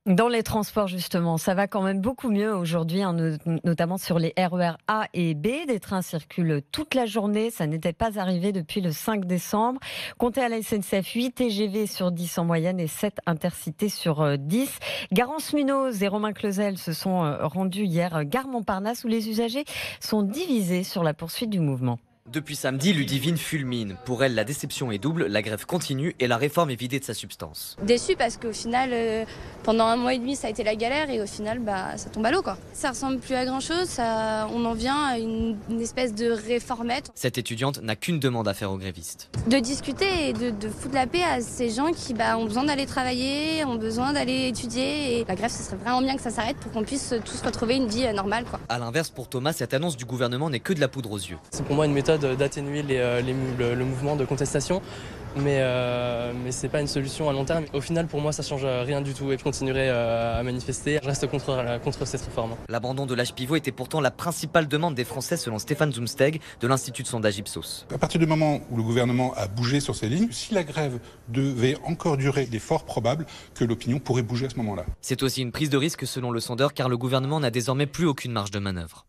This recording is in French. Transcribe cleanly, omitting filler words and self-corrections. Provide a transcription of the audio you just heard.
Dans les transports, justement, ça va quand même beaucoup mieux aujourd'hui, hein, notamment sur les RER A et B. Des trains circulent toute la journée. Ça n'était pas arrivé depuis le 5 décembre. Comptez à la SNCF 8 TGV sur 10 en moyenne et 7 intercités sur 10. Garance Munoz et Romain Clausel se sont rendus hier gare Montparnasse où les usagers sont divisés sur la poursuite du mouvement. Depuis samedi, Ludivine fulmine. Pour elle, la déception est double, la grève continue et la réforme est vidée de sa substance. Déçue parce qu'au final, pendant 1 mois et demi, ça a été la galère et au final, ça tombe à l'eau, quoi. Ça ressemble plus à grand chose, on en vient à une espèce de réformette. Cette étudiante n'a qu'une demande à faire aux grévistes. De discuter et de foutre la paix à ces gens qui ont besoin d'aller travailler, ont besoin d'aller étudier. Et la grève, ce serait vraiment bien que ça s'arrête pour qu'on puisse tous retrouver une vie normale, quoi. A l'inverse, pour Thomas, cette annonce du gouvernement n'est que de la poudre aux yeux. C'est pour moi une méthode d'atténuer le mouvement de contestation, mais c'est pas une solution à long terme. Au final, pour moi, ça change rien du tout et je continuerai à manifester. Je reste contre cette réforme. L'abandon de l'âge pivot était pourtant la principale demande des Français selon Stéphane Zumsteg de l'Institut de sondage Ipsos. À partir du moment où le gouvernement a bougé sur ces lignes, si la grève devait encore durer, il est fort probable que l'opinion pourrait bouger à ce moment-là. C'est aussi une prise de risque selon le sondeur car le gouvernement n'a désormais plus aucune marge de manœuvre.